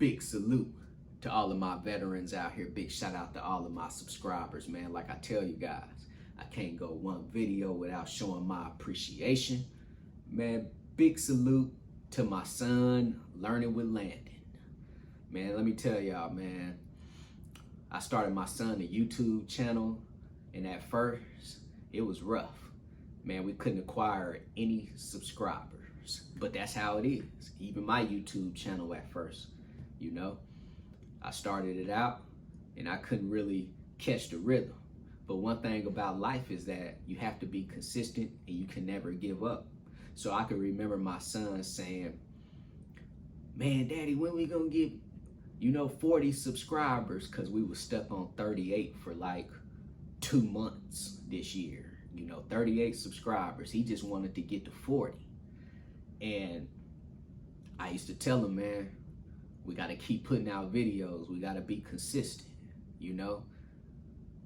Big salute to all of my veterans out here. Big shout out to all of my subscribers, man. Like I tell you guys, I can't go one video without showing my appreciation. Man, big salute to my son, Learning with Landon. Man, let me tell y'all, man, I started my son a YouTube channel, and at first, it was rough. Man, we couldn't acquire any subscribers, but that's how it is. Even my YouTube channel at first, you know, I started it out and I couldn't really catch the rhythm. But one thing about life is that you have to be consistent and you can never give up. So I can remember my son saying, man, Daddy, when we gonna get, 40 subscribers? Cause we were stuck on 38 for like 2 months this year. 38 subscribers. He just wanted to get to 40. And I used to tell him, man, we got to keep putting out videos. We got to be consistent,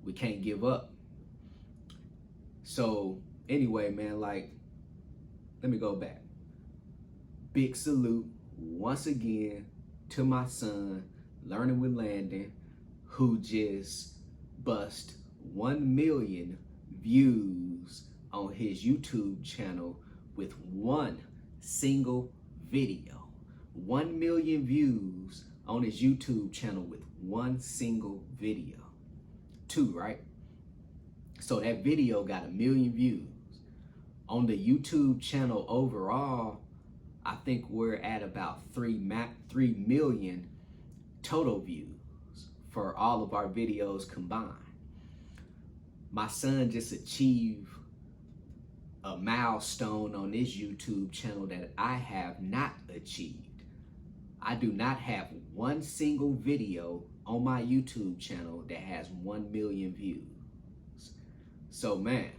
We can't give up. So anyway, man, let me go back. Big salute once again to my son, Learning with Landon, who just bust 1 million views on his YouTube channel with one single video. 1 million views on his YouTube channel with one single video. 2, right? So that video got 1 million views. On the YouTube channel overall, I think we're at about 3 million total views for all of our videos combined. My son just achieved a milestone on this YouTube channel that I have not achieved. I do not have one single video on my YouTube channel that has 1 million views. So man,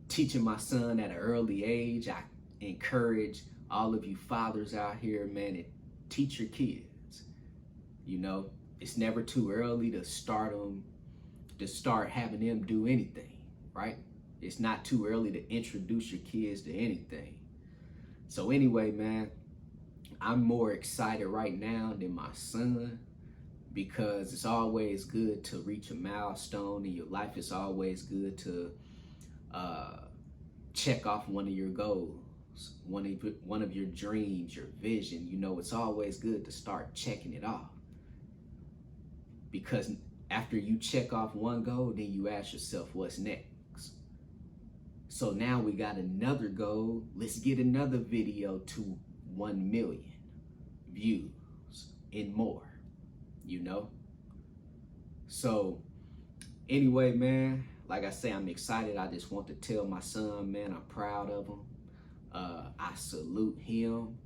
teaching my son at an early age, I encourage all of you fathers out here, man, to teach your kids. It's never too early to start having them do anything, right? It's not too early to introduce your kids to anything. So anyway, man, I'm more excited right now than my son because it's always good to reach a milestone in your life. It's always good to check off one of your goals, one of your dreams, your vision. It's always good to start checking it off. Because after you check off one goal, then you ask yourself, what's next? So now we got another goal. Let's get another video to 1 million views and more, So anyway, man, like I say, I'm excited. I just want to tell my son, man, I'm proud of him. I salute him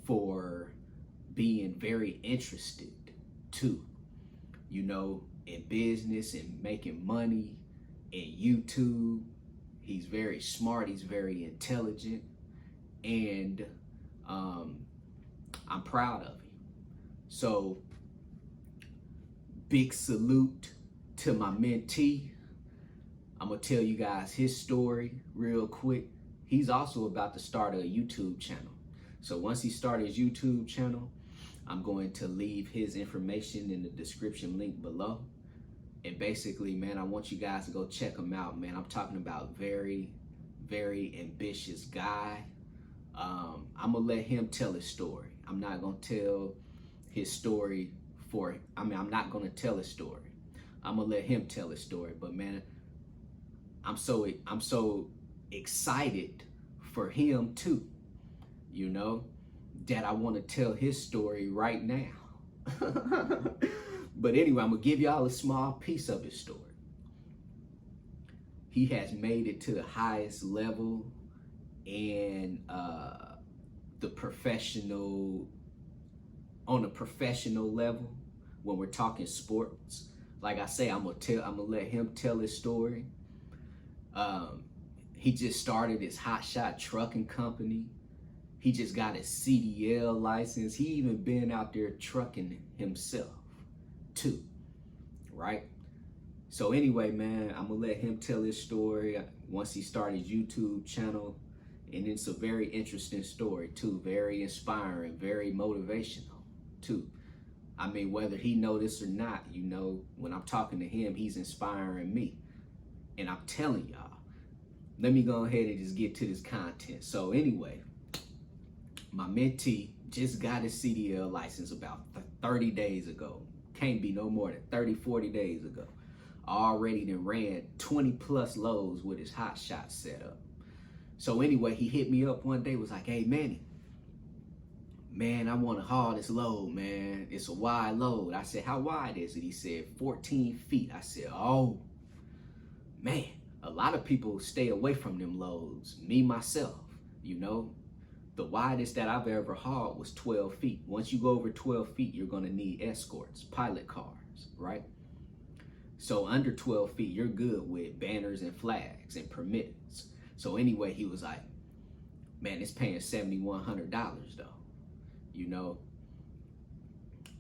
for being very interested too, in business and making money in YouTube. He's very smart, he's very intelligent, and I'm proud of him. So big salute to my mentee. I'm gonna tell you guys his story real quick. He's also about to start a YouTube channel. So once he starts his YouTube channel, I'm going to leave his information in the description link below. And basically, man, I want you guys to go check him out, man. I'm talking about very, very ambitious guy. I'm gonna let him tell his story. I'm not gonna tell his story I'm not gonna tell his story. I'm gonna let him tell his story. But man, I'm so excited for him too, that I want to tell his story right now. But anyway, I'm gonna give y'all a small piece of his story. He has made it to the highest level in on the professional level when we're talking sports. Like I say, I'm gonna let him tell his story. He just started his Hotshot trucking company. He just got his CDL license. He even been out there trucking himself too, right? So anyway, man, I'm gonna let him tell his story once he started his YouTube channel. And it's a very interesting story too, very inspiring, very motivational. too. I mean, whether he know this or not, you know, when I'm talking to him, he's inspiring me. And I'm telling y'all, let me go ahead and just get to this content. So anyway, my mentee just got his CDL license about 30 days ago. Can't be no more than 30, 40 days ago. Already done ran 20 plus loads with his Hotshot setup. So anyway, he hit me up one day, was like, hey, Manny, man, I want to haul this load, man. It's a wide load. I said, how wide is it? He said, 14 feet. I said, oh, man, a lot of people stay away from them loads. Me, myself, you know, the widest that I've ever hauled was 12 feet. Once you go over 12 feet, you're going to need escorts, pilot cars, right? So under 12 feet, you're good with banners and flags and permits. So anyway, he was like, man, it's paying $7,100 though. You know,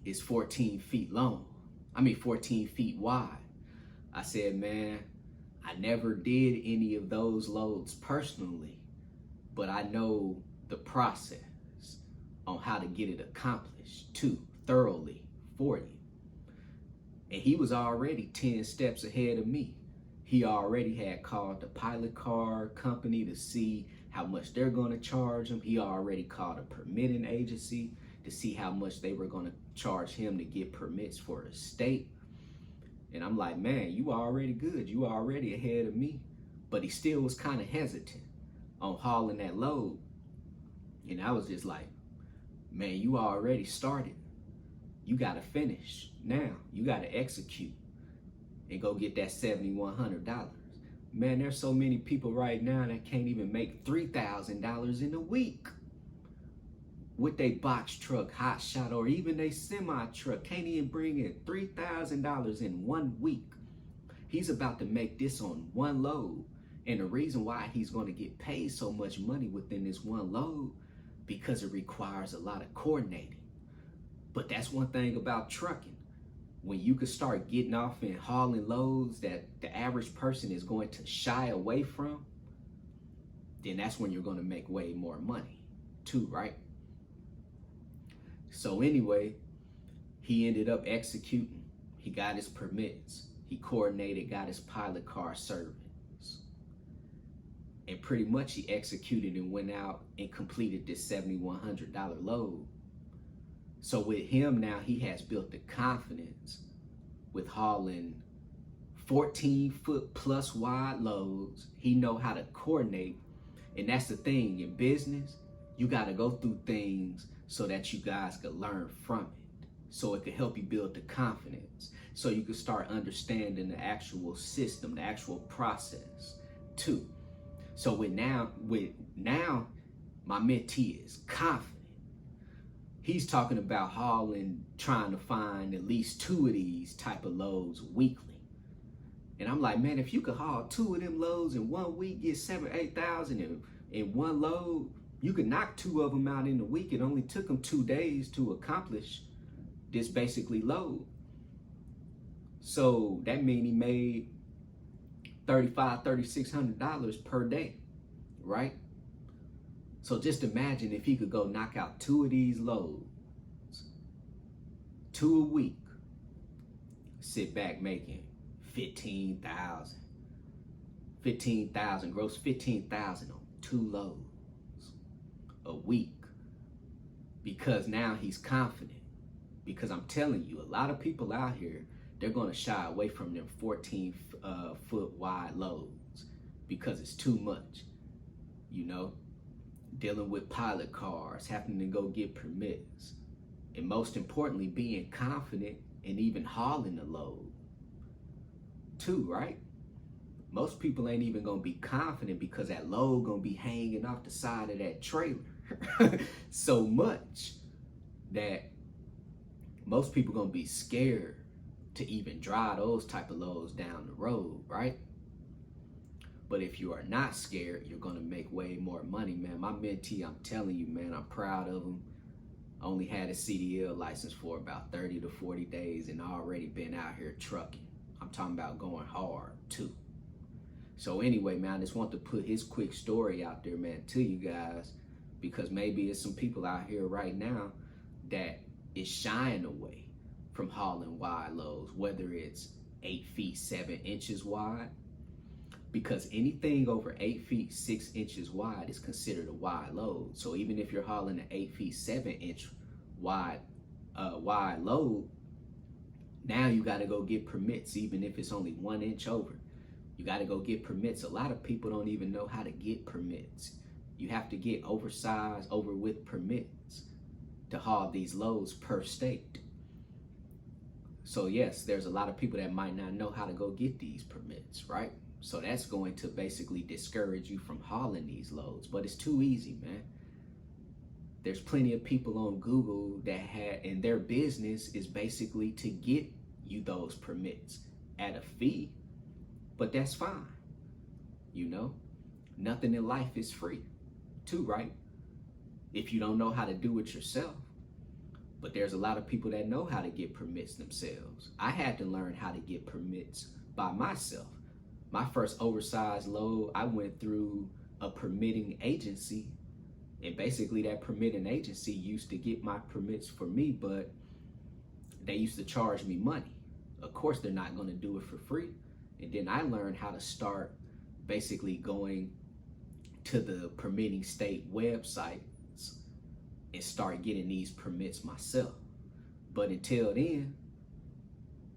it's 14 feet long. 14 feet wide. I said, man, I never did any of those loads personally, but I know the process on how to get it accomplished too, thoroughly for you. And he was already 10 steps ahead of me. He already had called the pilot car company to see how much they're going to charge him. He already called a permitting agency to see how much they were going to charge him to get permits for his state. And I'm like, man, you already good. You already ahead of me. But he still was kind of hesitant on hauling that load. And I was just like, man, you already started. You got to finish now. You got to execute and go get that $7,100. Man, there's so many people right now that can't even make $3,000 in a week with their box truck, Hotshot, or even their semi truck. Can't even bring in $3,000 in 1 week. He's about to make this on one load. And the reason why he's going to get paid so much money within this one load, because it requires a lot of coordinating. But that's one thing about trucking. When you can start getting off and hauling loads that the average person is going to shy away from, then that's when you're going to make way more money too, right? So anyway, he ended up executing. He got his permits. He coordinated, got his pilot car service. And pretty much he executed and went out and completed this $7,100 load. So with him now, he has built the confidence with hauling 14-foot plus wide loads. He know how to coordinate. And that's the thing in business, you got to go through things so that you guys can learn from it. So it can help you build the confidence. So you can start understanding the actual system, the actual process too. So with now, my mentee is confident. He's talking about hauling, trying to find at least 2 of these type of loads weekly. And I'm like, man, if you could haul 2 of them loads in 1 week, get 7,000-8,000 in one load, you could knock 2 of them out in a week. It only took him 2 days to accomplish this basically load. So that means he made $3,500, $3,600 per day, right? So just imagine if he could go knock out 2 of these loads, 2 a week, sit back making 15,000, gross 15,000 on 2 loads a week, because now he's confident. Because I'm telling you, a lot of people out here, they're going to shy away from them 14-foot wide loads because it's too much, you know, dealing with pilot cars, having to go get permits, and most importantly, being confident and even hauling the load too, right? Most people ain't even gonna be confident because that load gonna be hanging off the side of that trailer so much that most people gonna be scared to even drive those type of loads down the road, right? But if you are not scared, you're gonna make way more money, man. My mentee, I'm telling you, man, I'm proud of him. I only had a CDL license for about 30 to 40 days and already been out here trucking. I'm talking about going hard too. So anyway, man, I just want to put his quick story out there, man, to you guys, because maybe it's some people out here right now that is shying away from hauling wide loads, whether it's 8 feet 7 inches wide, because anything over 8 feet 6 inches wide is considered a wide load. So even if you're hauling an 8 feet 7 inch wide load, now you got to go get permits. Even if it's only 1 inch over, you got to go get permits. A lot of people don't even know how to get permits. You have to get oversized, over width permits to haul these loads per state. So yes, there's a lot of people that might not know how to go get these permits, right? So that's going to basically discourage you from hauling these loads, but it's too easy, man. There's plenty of people on Google that and their business is basically to get you those permits at a fee, but that's fine. You know, nothing in life is free too, right? If you don't know how to do it yourself. But there's a lot of people that know how to get permits themselves. I had to learn how to get permits by myself. My first oversized load, I went through a permitting agency, and basically that permitting agency used to get my permits for me, but they used to charge me money. Of course, they're not going to do it for free. And then I learned how to start basically going to the permitting state websites and start getting these permits myself. But until then,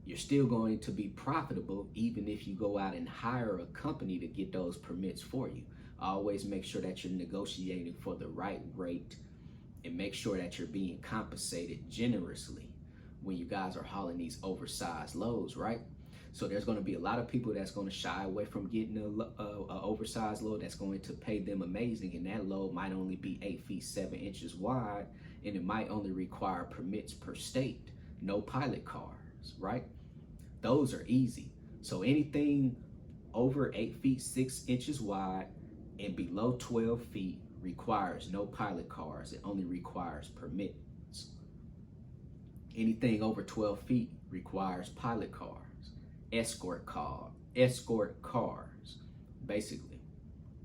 you're still going to be profitable even if you go out and hire a company to get those permits for you. Always make sure that you're negotiating for the right rate, and make sure that you're being compensated generously when you guys are hauling these oversized loads, right? So there's going to be a lot of people that's going to shy away from getting a oversized load that's going to pay them amazing, and that load might only be 8 feet 7 inches wide, and it might only require permits per state, no pilot cars, right? Those are easy. So anything over 8 feet 6 inches wide and below 12 feet requires no pilot cars. It only requires permits. Anything over 12 feet requires pilot cars. Escort cars, basically,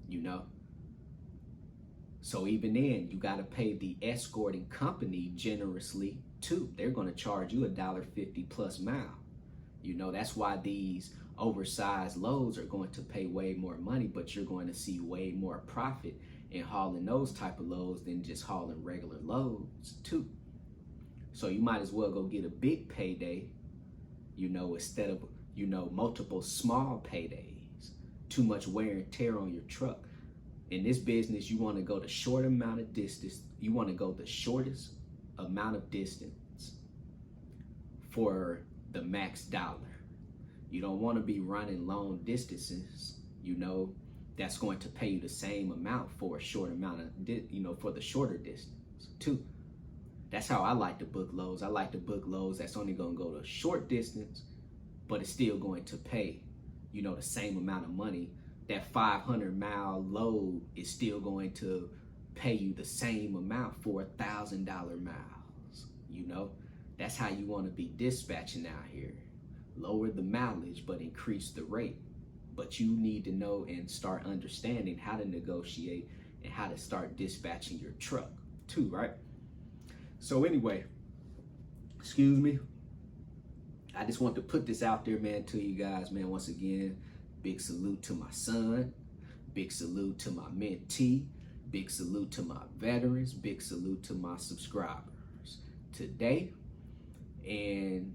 you know. So even then, you got to pay the escorting company generously too. They're going to charge you $1.50 plus mile. You know, that's why these oversized loads are going to pay way more money, but you're going to see way more profit in hauling those type of loads than just hauling regular loads too. So you might as well go get a big payday, you know, instead of, you know, multiple small paydays. Too much wear and tear on your truck. In this business, you want to go the short amount of distance. You want to go the shortest amount of distance for the max dollar. You don't want to be running long distances, you know, that's going to pay you the same amount for a short amount of, you know, for the shorter distance too. That's how I like to book loads. I like to book loads that's only going to go to a short distance, but it's still going to pay, you know, the same amount of money. That 500-mile load is still going to pay you the same amount for $1,000 miles. You know, that's how you want to be dispatching out here. Lower the mileage, but increase the rate. But you need to know and start understanding how to negotiate and how to start dispatching your truck too, right? So anyway, excuse me. I just want to put this out there, man, to you guys, man. Once again, big salute to my son. Big salute to my mentee. Big salute to my veterans. Big salute to my subscribers today. And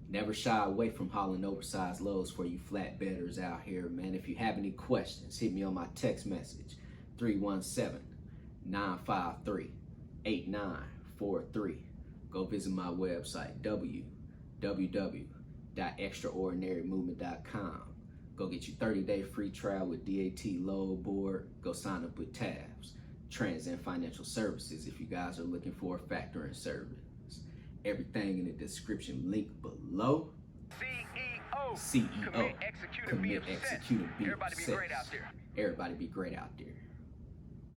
never shy away from hauling oversized loads for you flatbedders out here, man. If you have any questions, hit me on my text message, 317-953-8943. Go visit my website, www.extraordinarymovement.com. Go get your 30-day free trial with DAT Load Board. Go sign up with TAFS, Trans and Financial Services, if you guys are looking for a factoring service. Everything in the description link below. CEO, commit, execute, and be obsessed. Everybody be great out there.